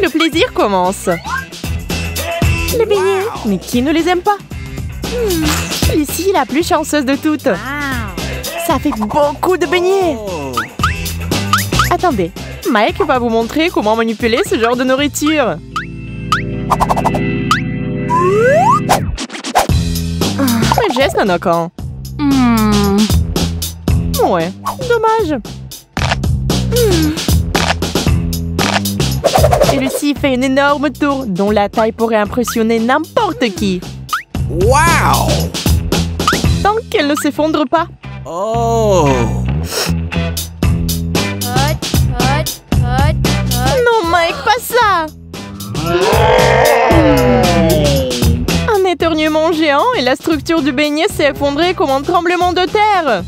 Le plaisir commence. Les beignets, mais qui ne les aime pas? Lucie est la plus chanceuse de toutes. Ça fait beaucoup de beignets. Attendez, Mike va vous montrer comment manipuler ce genre de nourriture. Mais Jess n'en a qu'un. Ouais, dommage. Et Lucie fait une énorme tour dont la taille pourrait impressionner n'importe qui. Wow! Tant qu'elle ne s'effondre pas. Oh! Non, Mike, pas ça! Un éternuement géant et la structure du beignet s'est effondrée comme un tremblement de terre.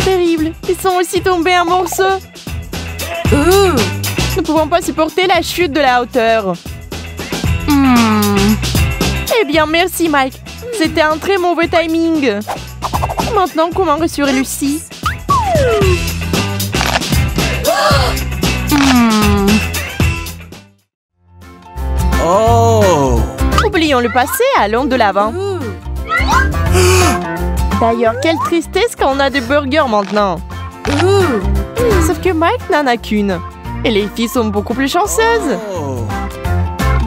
Terrible, ils sont aussi tombés en morceaux. Nous ne pouvons pas supporter la chute de la hauteur. Eh bien, merci Mike. C'était un très mauvais timing. Maintenant, comment rassurer Lucie? Oh! Oublions le passé, allons de l'avant. D'ailleurs, quelle tristesse quand on a des burgers maintenant. Sauf que Mike n'en a qu'une. Et les filles sont beaucoup plus chanceuses.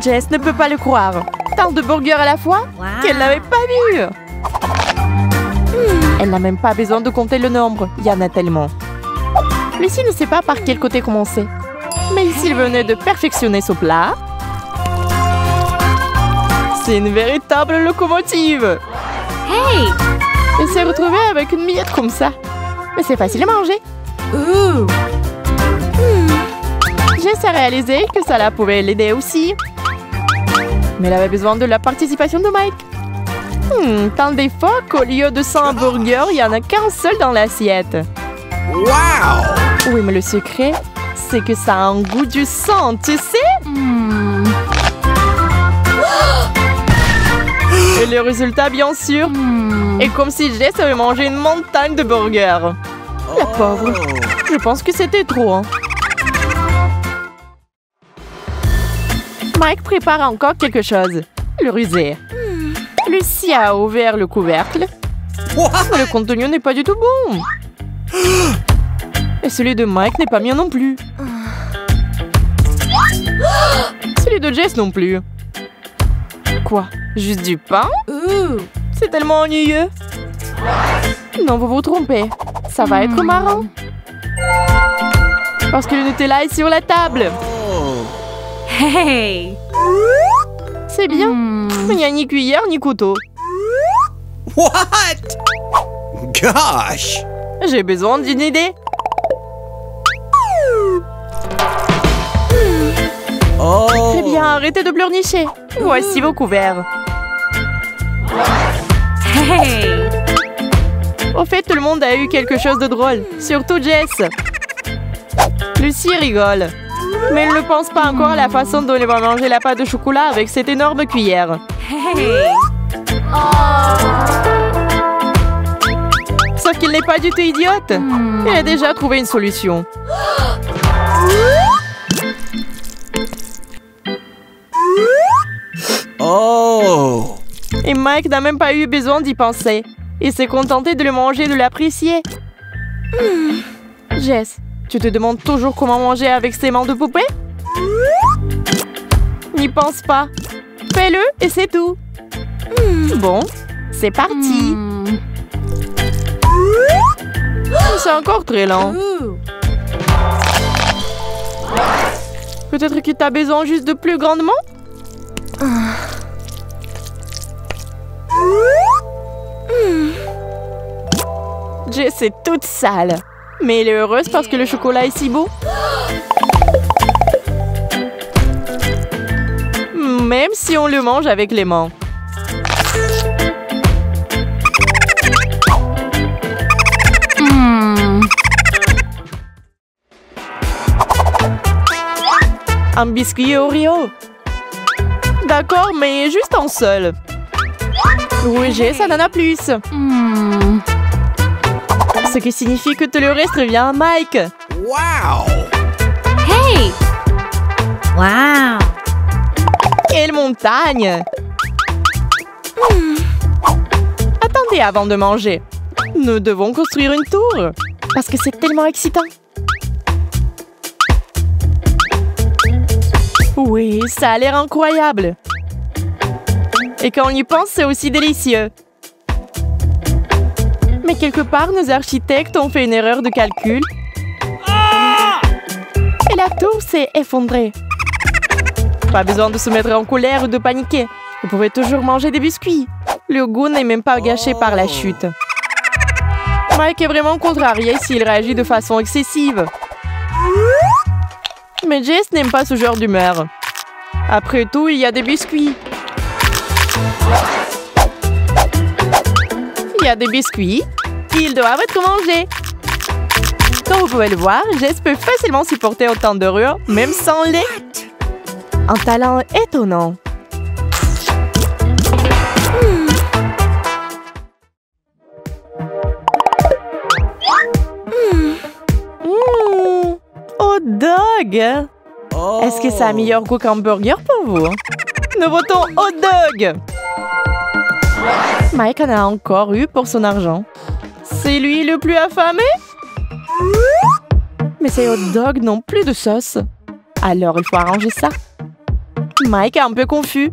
Jess ne peut pas le croire. Tant de burgers à la fois qu'elle n'avait pas vu. Elle n'a même pas besoin de compter le nombre. Il y en a tellement. Lucie ne sait pas par quel côté commencer. Mais s'il venait de perfectionner ce plat... C'est une véritable locomotive. Hey! Elle s'est retrouvée avec une miette comme ça. Mais c'est facile à manger. Jess a réalisé que ça pouvait l'aider aussi. Mais elle avait besoin de la participation de Mike. Tant des fois qu'au lieu de 100 hamburgers, il n'y en a qu'un seul dans l'assiette. Wow! Oui, mais le secret, c'est que ça a un goût du sang, tu sais? Et le résultat, bien sûr, est comme si Jess avait mangé une montagne de burgers. La pauvre. Je pense que c'était trop. Mike prépare encore quelque chose. Le rusé. Lucie a ouvert le couvercle. Mais le contenu n'est pas du tout bon. Et celui de Mike n'est pas mien non plus. Celui de Jess non plus. Quoi? Juste du pain? C'est tellement ennuyeux. Non, vous vous trompez. Ça va être marrant. Parce que le Nutella est sur la table. Hey! C'est bien. Il n'y a ni cuillère ni couteau. What? Gosh! J'ai besoin d'une idée. Oh! Très bien, arrêtez de pleurnicher. Voici vos couverts. Hey! Au fait, tout le monde a eu quelque chose de drôle. Surtout Jess. Lucie rigole. Mais elle ne pense pas encore à la façon dont elle va manger la pâte de chocolat avec cette énorme cuillère. Hey! Sauf qu'il n'est pas du tout idiote. Elle a déjà trouvé une solution. Oh! Et Mike n'a même pas eu besoin d'y penser. Il s'est contenté de le manger et de l'apprécier. Jess, tu te demandes toujours comment manger avec ses mains de poupée? N'y pense pas. Fais-le et c'est tout. Bon, c'est parti. C'est encore très lent. Peut-être que tu as besoin juste de plus grandement? Jess est toute sale. Mais elle est heureuse parce que le chocolat est si beau. Même si on le mange avec les mains. Un biscuit Oreo. D'accord, mais juste un seul. Oui, Jess, ça en a plus. Ce qui signifie que tout le reste revient à Mike. Wow! Hey! Wow! Quelle montagne! Attendez avant de manger. Nous devons construire une tour. Parce que c'est tellement excitant. Oui, ça a l'air incroyable. Et quand on y pense, c'est aussi délicieux. Mais quelque part, nos architectes ont fait une erreur de calcul. Et la tour s'est effondrée. Pas besoin de se mettre en colère ou de paniquer. Vous pouvez toujours manger des biscuits. Le goût n'est même pas gâché par la chute. Mike est vraiment contrarié s'il réagit de façon excessive. Mais Jess n'aime pas ce genre d'humeur. Après tout, il y a des biscuits. Il y a des biscuits. Ils doivent être mangés. Comme vous pouvez le voir, Jess peut facilement supporter autant de rure, même sans lait. Un talent étonnant. Hot dog! Oh. Est-ce que ça a meilleur goût qu'un burger pour vous? Nous votons hot dog! Mike en a encore eu pour son argent. C'est lui le plus affamé? Mais ces hot dogs n'ont plus de sauce. Alors il faut arranger ça. Mike est un peu confus.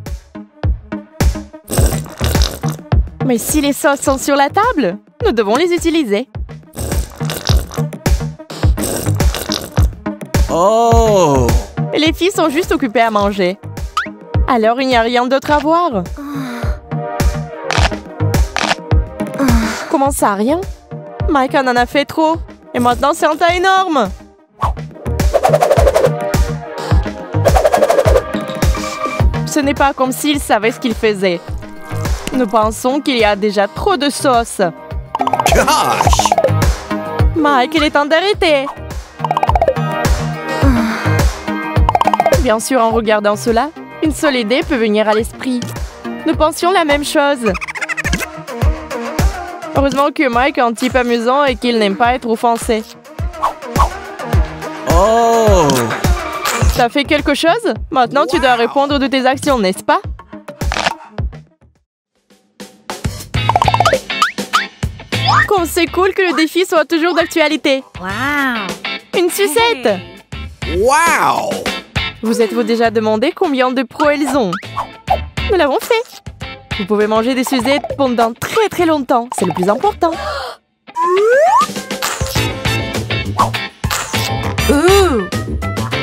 Mais si les sauces sont sur la table, nous devons les utiliser. Oh! Les filles sont juste occupées à manger. Alors il n'y a rien d'autre à voir. Comment ça, rien? Mike en a fait trop. Et maintenant c'est un tas énorme. Ce n'est pas comme s'il savait ce qu'il faisait. Nous pensons qu'il y a déjà trop de sauce. Gosh! Mike, il est temps d'arrêter. Bien sûr, en regardant cela, une seule idée peut venir à l'esprit. Nous pensions la même chose. Heureusement que Mike est un type amusant et qu'il n'aime pas être offensé. Oh! Ça fait quelque chose? Maintenant, tu dois répondre de tes actions, n'est-ce pas? Comme c'est cool que le défi soit toujours d'actualité. Wow! Une sucette! Wow! Vous êtes-vous déjà demandé combien de pros elles ont? Nous l'avons fait. Vous pouvez manger des sucettes pendant très très longtemps. C'est le plus important.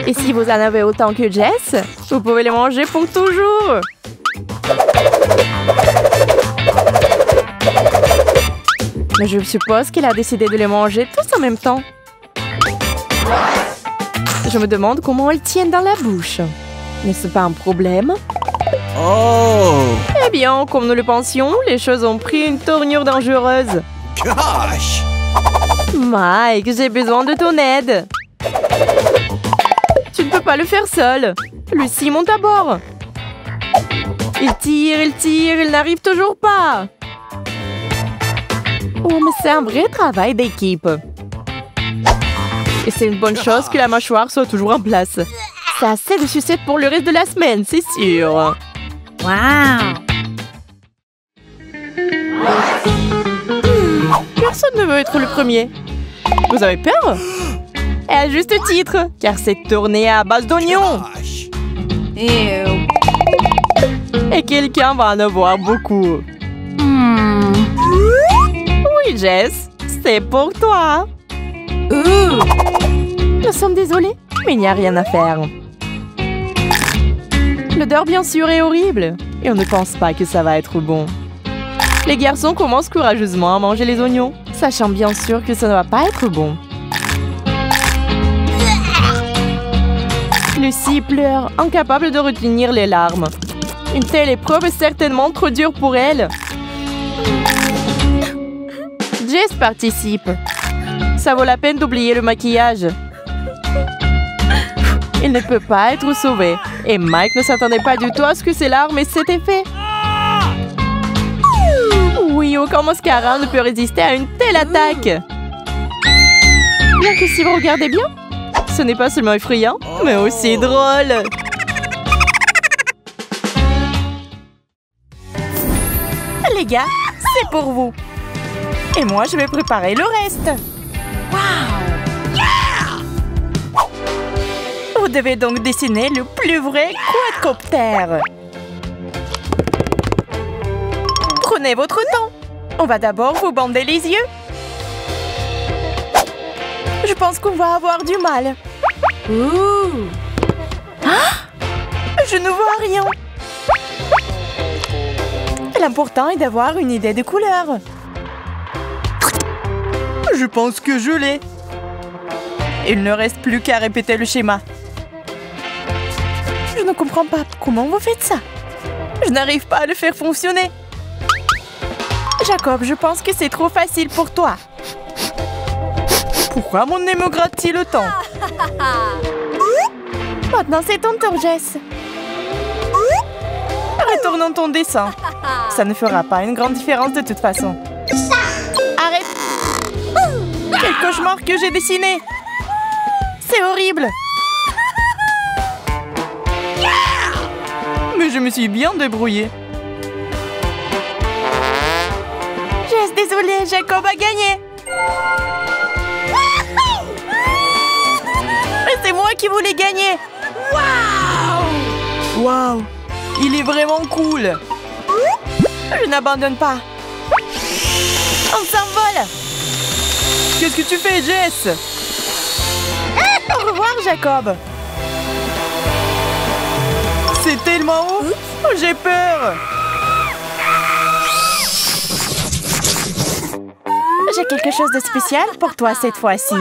Et si vous en avez autant que Jess, vous pouvez les manger pour toujours. Mais je suppose qu'elle a décidé de les manger tous en même temps. Je me demande comment elles tiennent dans la bouche. N'est-ce pas un problème? Oh! Eh bien, comme nous le pensions, les choses ont pris une tournure dangereuse. Gosh! Mike, j'ai besoin de ton aide. Tu ne peux pas le faire seul. Lucie monte à bord. Il tire, il n'arrive toujours pas. Oh, mais c'est un vrai travail d'équipe. Et c'est une bonne chose que la mâchoire soit toujours en place. C'est assez de sucettes pour le reste de la semaine, c'est sûr. Wow! Personne ne veut être le premier. Vous avez peur? Et à juste titre, car c'est tourné à base d'oignons. Gosh! Ew! Et quelqu'un va en avoir beaucoup. Oui, Jess, c'est pour toi. Nous sommes désolés, mais il n'y a rien à faire. L'odeur, bien sûr, est horrible. Et on ne pense pas que ça va être bon. Les garçons commencent courageusement à manger les oignons, sachant bien sûr que ça ne va pas être bon. Lucie pleure, incapable de retenir les larmes. Une telle épreuve est certainement trop dure pour elle. Jess participe. Ça vaut la peine d'oublier le maquillage. Il ne peut pas être sauvé. Et Mike ne s'attendait pas du tout à ce que ses larmes aient cet effet. Oui, aucun mascara ne peut résister à une telle attaque. Bien que si vous regardez bien, ce n'est pas seulement effrayant, mais aussi drôle. Les gars, c'est pour vous. Et moi, je vais préparer le reste. Vous devez donc dessiner le plus vrai quadcoptère. Prenez votre temps. On va d'abord vous bander les yeux. Je pense qu'on va avoir du mal. Je ne vois rien. L'important est d'avoir une idée de couleur. Je pense que je l'ai. Il ne reste plus qu'à répéter le schéma. Je ne comprends pas comment vous faites ça. Je n'arrive pas à le faire fonctionner. Jacob, je pense que c'est trop facile pour toi. Pourquoi mon nez me gratte-t-il autant? Maintenant, c'est ton tour, Jess. Retournons ton dessin. Ça ne fera pas une grande différence de toute façon. Arrête! Quel cauchemar que j'ai dessiné! C'est horrible! Mais je me suis bien débrouillée. Jess, désolée, Jacob a gagné! Mais c'est moi qui voulais gagner! Waouh! Il est vraiment cool! Je n'abandonne pas! On s'envole! Qu'est-ce que tu fais, Jess? Au revoir, Jacob! C'est tellement haut! Oh, j'ai peur! J'ai quelque chose de spécial pour toi cette fois-ci.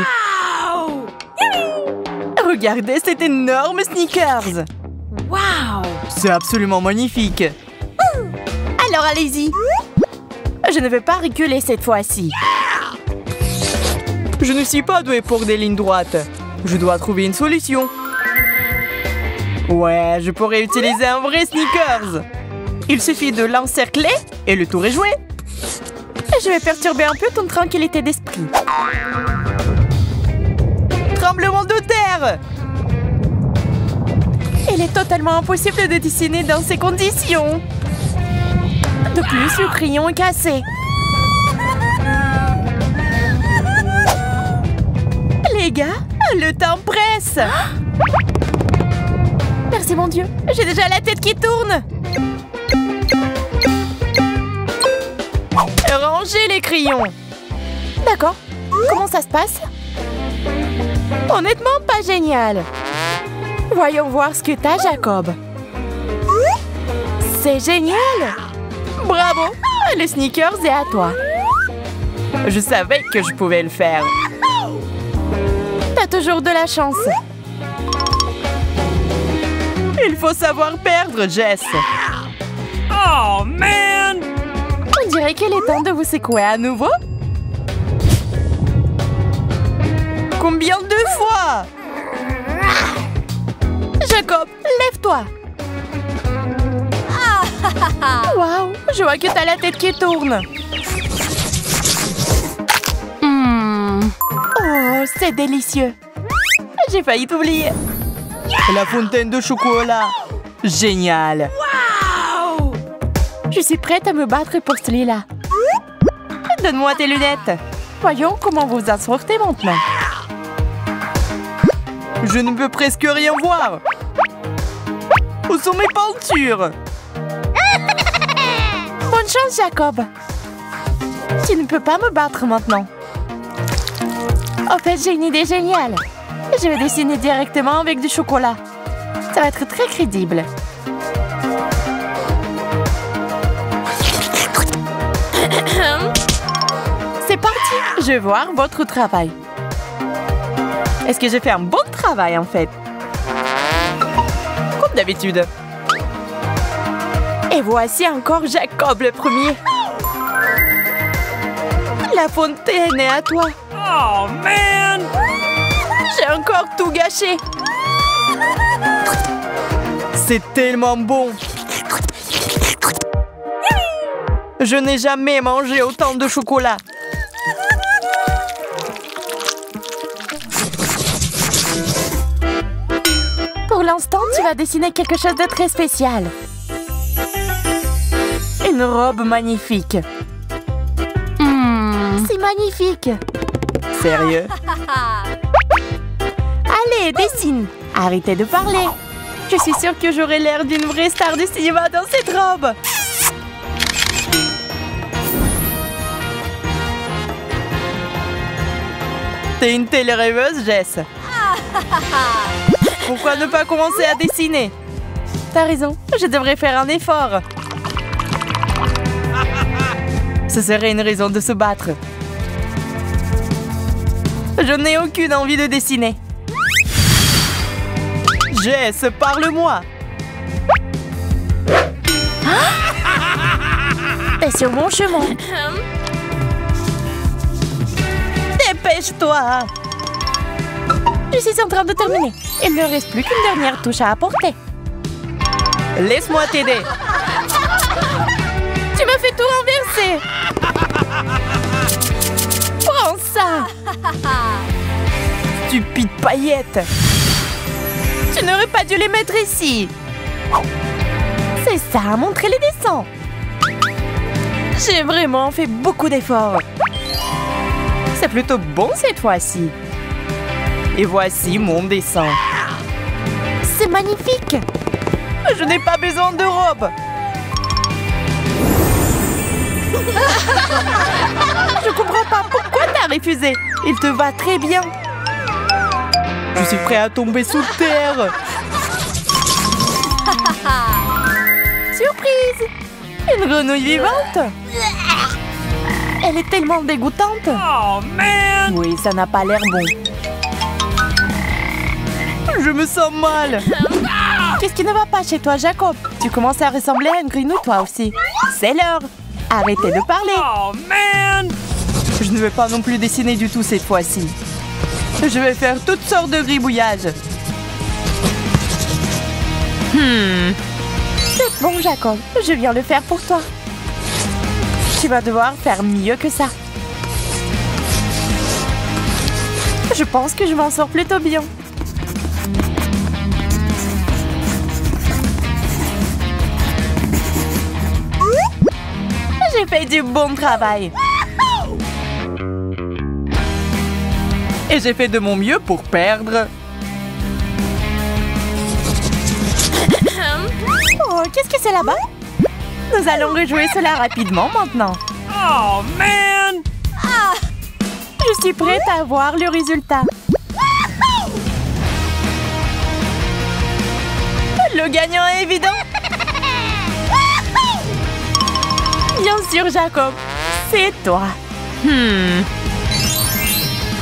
Regardez cet énorme sneakers! Wow! C'est absolument magnifique! Alors allez-y! Je ne vais pas reculer cette fois-ci. Je ne suis pas douée pour des lignes droites. Je dois trouver une solution. Ouais, je pourrais utiliser un vrai sneakers. Il suffit de l'encercler et le tour est joué. Je vais perturber un peu ton tranquillité d'esprit. Tremblement de terre! Il est totalement impossible de dessiner dans ces conditions. De plus, le crayon est cassé. Les gars, le temps presse. Merci mon Dieu, j'ai déjà la tête qui tourne. Rangez les crayons. D'accord, comment ça se passe? Honnêtement, pas génial. Voyons voir ce que t'as, Jacob. C'est génial. Bravo, le sneakers est à toi. Je savais que je pouvais le faire. T'as toujours de la chance. Il faut savoir perdre, Jess. Oh, man! On dirait qu'il est temps de vous secouer à nouveau. Combien de fois? Jacob, lève-toi. Waouh, je vois que t'as la tête qui tourne. Oh, c'est délicieux. J'ai failli t'oublier. La fontaine de chocolat. Génial. Wow! Je suis prête à me battre pour celui-là. Donne-moi tes lunettes. Voyons comment vous en sortez maintenant. Je ne peux presque rien voir. Où sont mes peintures? Bonne chance, Jacob. Tu ne peux pas me battre maintenant. En fait, j'ai une idée géniale. Je vais dessiner directement avec du chocolat. Ça va être très crédible. C'est parti. Je vais voir votre travail. Est-ce que j'ai fait un bon travail, en fait? Comme d'habitude. Et voici encore Jacob le premier. La fontaine est à toi. Oh, man! J'ai encore tout gâché. C'est tellement bon. Je n'ai jamais mangé autant de chocolat. instant, tu vas dessiner quelque chose de très spécial. Une robe magnifique. C'est magnifique. Sérieux? Allez, dessine. Arrêtez de parler. Je suis sûre que j'aurai l'air d'une vraie star du cinéma dans cette robe. T'es une télé-rêveuse, Jess. Pourquoi ne pas commencer à dessiner? T'as raison, je devrais faire un effort. Ce serait une raison de se battre. Je n'ai aucune envie de dessiner. Jess, parle-moi. T'es sur mon chemin. Dépêche-toi. Je suis en train de terminer. Il ne reste plus qu'une dernière touche à apporter. Laisse-moi t'aider. Tu me fais tout renverser. Prends ça. Stupide paillette. Tu n'aurais pas dû les mettre ici. C'est ça, montrer les dessins. J'ai vraiment fait beaucoup d'efforts. C'est plutôt bon cette fois-ci. Et voici mon dessin. C'est magnifique. Je n'ai pas besoin de robe. Je comprends pas pourquoi t'as refusé. Il te va très bien. Je suis prêt à tomber sous terre. Surprise! Une grenouille vivante. Elle est tellement dégoûtante. Oh, man! Oui, ça n'a pas l'air bon. Je me sens mal. Qu'est-ce qui ne va pas chez toi, Jacob? Tu commences à ressembler à une grenouille, toi aussi. C'est l'heure. Arrêtez de parler. Oh, man! Je ne vais pas non plus dessiner du tout cette fois-ci. Je vais faire toutes sortes de gribouillages. C'est bon, Jacob. Je viens le faire pour toi. Tu vas devoir faire mieux que ça. Je pense que je m'en sors plutôt bien. J'ai fait du bon travail. Et j'ai fait de mon mieux pour perdre. Oh, qu'est-ce que c'est là-bas? Nous allons rejouer cela rapidement maintenant. Oh, man! Je suis prête à voir le résultat. Le gagnant est évident. Bien sûr, Jacob. C'est toi.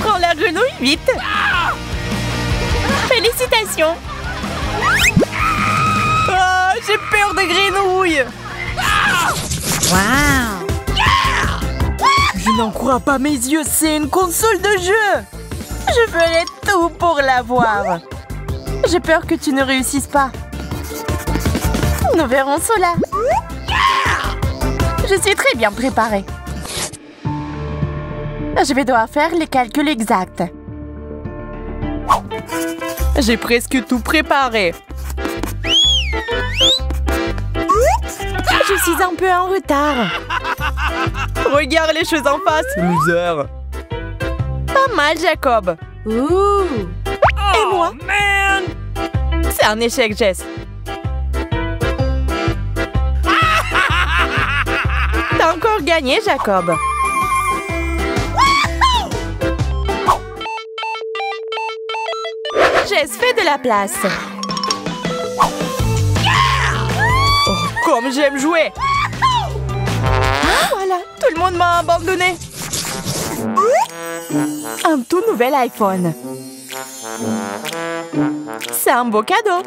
Prends la grenouille, vite. Félicitations. Ah, j'ai peur de grenouilles. Wow! Je n'en crois pas mes yeux, c'est une console de jeu. Je ferai tout pour l'avoir. J'ai peur que tu ne réussisses pas. Nous verrons cela. Je suis très bien préparée. Je vais devoir faire les calculs exacts. J'ai presque tout préparé. Je suis un peu en retard. Regarde les choses en face, loser. Pas mal, Jacob. Ooh! Et moi? Oh, man! C'est un échec, Jess. T'as encore gagné, Jacob. Jess, fais de la place. Oh, comme j'aime jouer. Voilà, tout le monde m'a abandonné. Un tout nouvel iPhone. C'est un beau cadeau.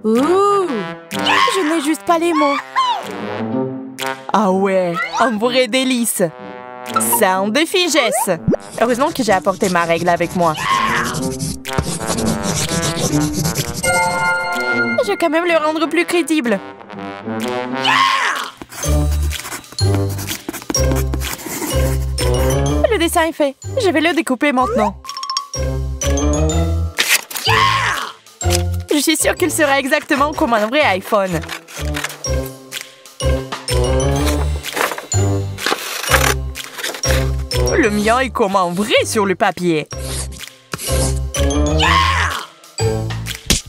Ooh! Je n'ai juste pas les mots. Ah ouais, un vrai délice. C'est un défi, Jess. Heureusement que j'ai apporté ma règle avec moi. Je vais quand même le rendre plus crédible. Le dessin est fait. Je vais le découper maintenant. Je suis sûre qu'il sera exactement comme un vrai iPhone. Le mien est comme un vrai sur le papier.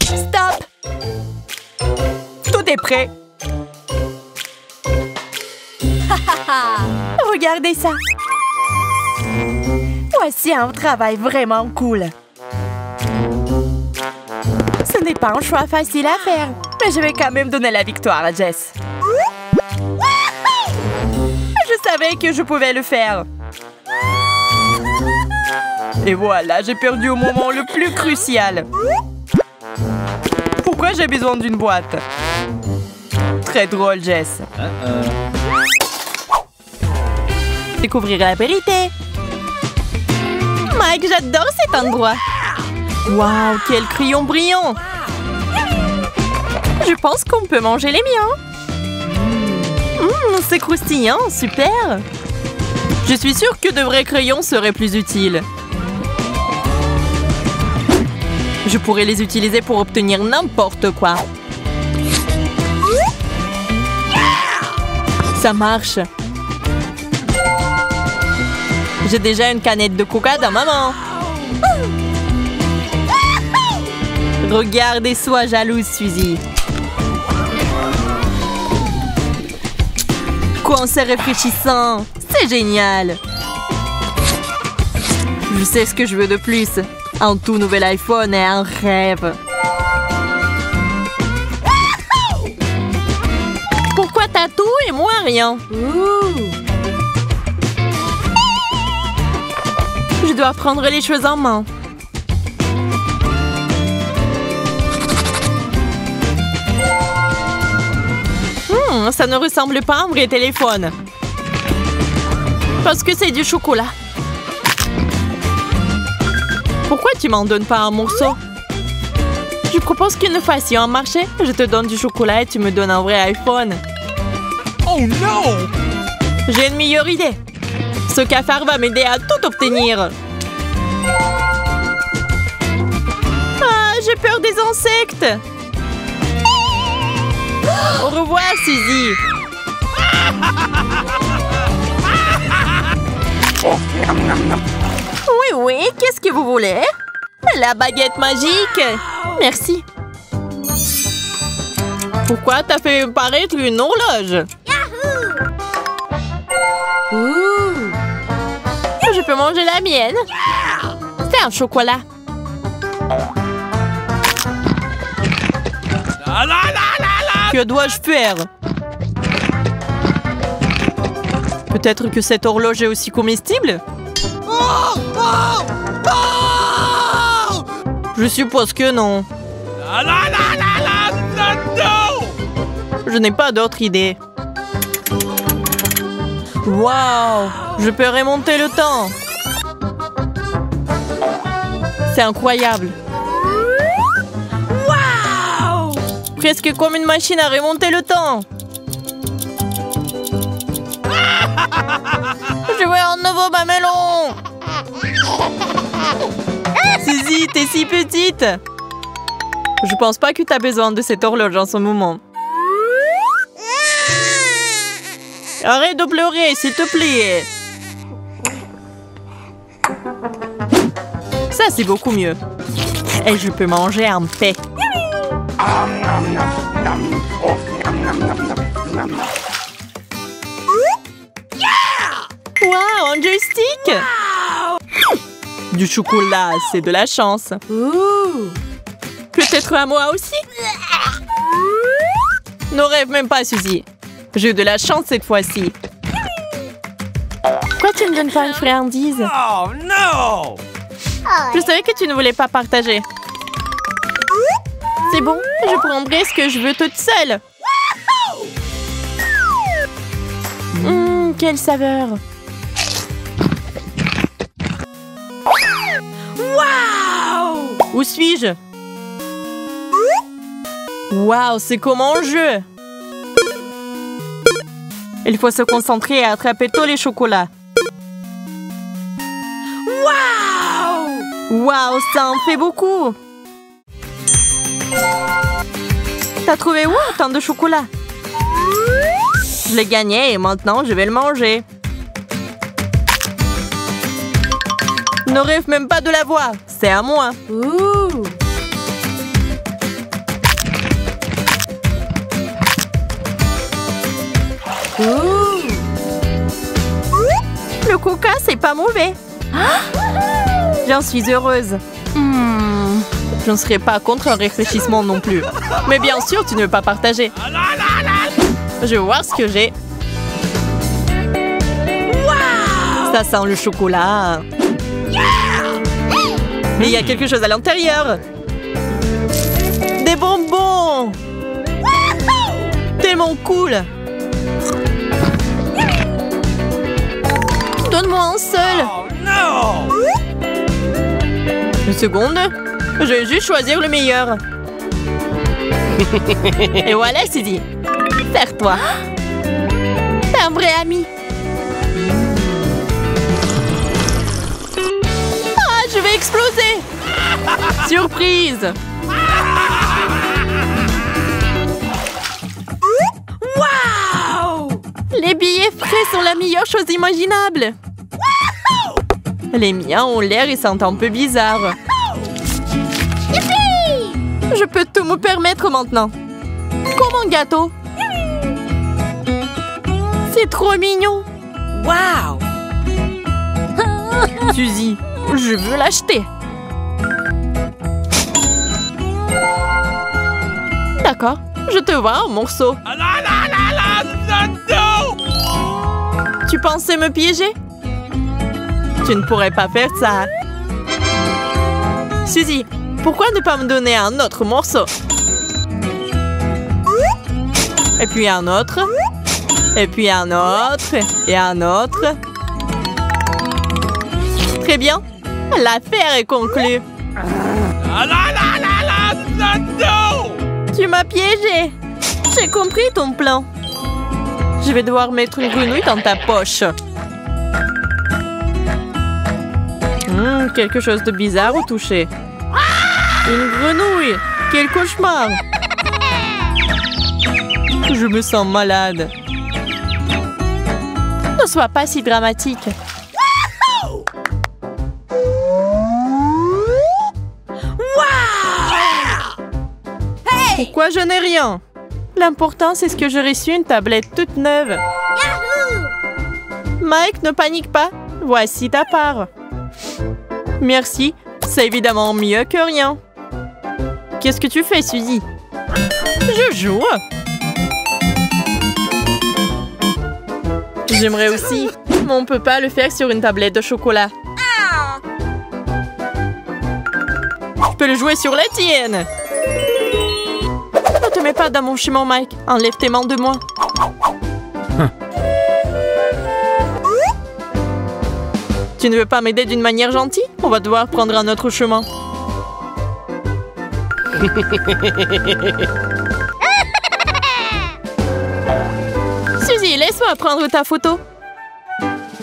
Stop! Tout est prêt. Regardez ça. Voici un travail vraiment cool. Ce n'est pas un choix facile à faire, mais je vais quand même donner la victoire à Jess. Je savais que je pouvais le faire. Et voilà, j'ai perdu au moment le plus crucial. Pourquoi j'ai besoin d'une boîte? Très drôle, Jess. Découvrir la vérité. Mike, j'adore cet endroit. Waouh, quel crayon brillant. Je pense qu'on peut manger les miens. C'est croustillant, super. Je suis sûre que de vrais crayons seraient plus utiles. Je pourrais les utiliser pour obtenir n'importe quoi. Ça marche. J'ai déjà une canette de coca dans ma main. Regarde et sois jalouse, Suzy. Quoi, c'est rafraîchissant. C'est génial. Je sais ce que je veux de plus. Un tout nouvel iPhone est un rêve. Pourquoi t'as tout et moi rien? Je dois prendre les choses en main. Ça ne ressemble pas à un vrai téléphone. Parce que c'est du chocolat. Pourquoi tu m'en donnes pas un morceau? Je propose que nous fassions un marché. Je te donne du chocolat et tu me donnes un vrai iPhone. Oh non! J'ai une meilleure idée. Ce cafard va m'aider à tout obtenir. Ah, j'ai peur des insectes. Au revoir, Suzy. Oui, qu'est-ce que vous voulez? La baguette magique. Merci. Pourquoi t'as fait paraître une horloge? Je peux manger la mienne. C'est un chocolat. Que dois-je faire? Peut-être que cette horloge est aussi comestible? Je suppose que non. Je n'ai pas d'autre idée. Waouh! Je peux remonter le temps. C'est incroyable. Waouh! Presque comme une machine à remonter le temps. Je veux un nouveau mamelon. Suzy, t'es si petite. Je pense pas que t'as besoin de cette horloge en ce moment. Arrête de pleurer, s'il te plaît. Ça, c'est beaucoup mieux. Et je peux manger en paix. Wow, un joystick! Du chocolat, c'est de la chance. Peut-être à moi aussi? Ne rêve même pas, Suzy. J'ai eu de la chance cette fois-ci. Pourquoi tu ne donnes pas une friandise? Oh non! Je savais que tu ne voulais pas partager. C'est bon, je prendrai ce que je veux toute seule. Quelle saveur! Waouh! Où suis-je? Waouh, c'est comme un jeu! Il faut se concentrer et attraper tous les chocolats. Waouh! Waouh, ça en fait beaucoup! T'as trouvé où autant de chocolat? Je l'ai gagné et maintenant je vais le manger. Ne rêve même pas de l'avoir. C'est à moi. Ouh. Ouh. Le coca, c'est pas mauvais. J'en suis heureuse. Je ne serais pas contre un réfléchissement non plus. Mais bien sûr, tu ne veux pas partager. Je vais voir ce que j'ai. Ça sent le chocolat. Mais il y a quelque chose à l'intérieur. Des bonbons. Tellement cool. Donne-moi un seul. Oh no! Une seconde. Je vais juste choisir le meilleur. Et voilà, c'est dit. Serre-toi. T'es un vrai ami. Ah, je vais exploser. Surprise. Wow! Les billets frais sont la meilleure chose imaginable. Les miens ont l'air et sentent un peu bizarre. Je peux tout me permettre maintenant. Comme un gâteau. C'est trop mignon. Wow! Suzy, je veux l'acheter. D'accord, je te vois un morceau. Tu pensais me piéger? Tu ne pourrais pas faire ça. Suzy, pourquoi ne pas me donner un autre morceau? Et puis un autre. Et puis un autre. Et un autre. Très bien. L'affaire est conclue. Tu m'as piégé. J'ai compris ton plan. Je vais devoir mettre une grenouille dans ta poche. Quelque chose de bizarre au toucher. Une grenouille! Quel cauchemar! Je me sens malade. Ne sois pas si dramatique. Pourquoi je n'ai rien? L'important, c'est ce que j'ai reçu une tablette toute neuve. Mike, ne panique pas. Voici ta part. Merci. C'est évidemment mieux que rien. Qu'est-ce que tu fais, Suzy? Je joue. J'aimerais aussi, mais on ne peut pas le faire sur une tablette de chocolat. Je peux le jouer sur la tienne. Ne te mets pas dans mon chemin, Mike. Enlève tes mains de moi. Tu ne veux pas m'aider d'une manière gentille? On va devoir prendre un autre chemin. Suzy, laisse-moi prendre ta photo.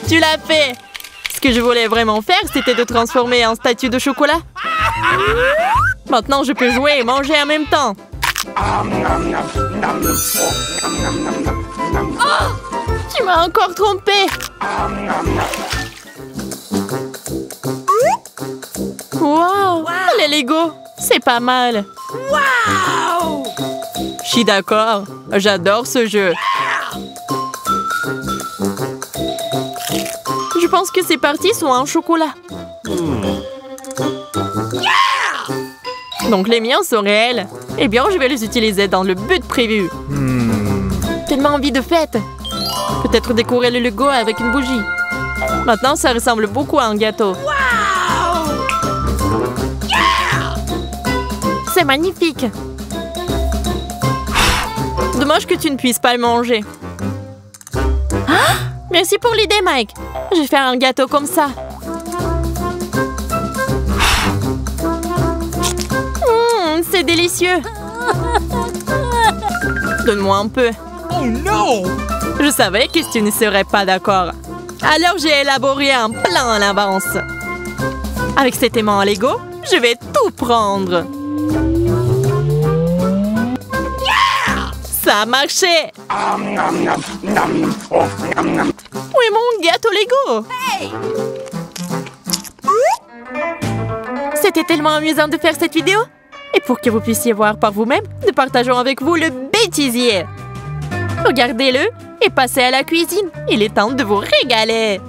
Tu l'as fait. Ce que je voulais vraiment faire, c'était de transformer en statue de chocolat. Maintenant, je peux jouer et manger en même temps. Oh, tu m'as encore trompé. Wow, les Lego, c'est pas mal. Wow! Je suis d'accord, j'adore ce jeu. Je pense que ces parties sont en chocolat. Donc les miens sont réels. Eh bien, je vais les utiliser dans le but prévu. Tellement envie de fête. Peut-être décorer le Lego avec une bougie. Maintenant, ça ressemble beaucoup à un gâteau. C'est magnifique. Dommage que tu ne puisses pas le manger. Ah, merci pour l'idée, Mike. Je vais faire un gâteau comme ça. C'est délicieux. Donne-moi un peu. Oh no! Je savais que tu ne serais pas d'accord. Alors j'ai élaboré un plan à l'avance. Avec cet aimant à Lego, je vais tout prendre. Ça a marché! Où est mon gâteau Lego? C'était tellement amusant de faire cette vidéo! Et pour que vous puissiez voir par vous-même, nous partageons avec vous le bêtisier! Regardez-le et passez à la cuisine! Il est temps de vous régaler!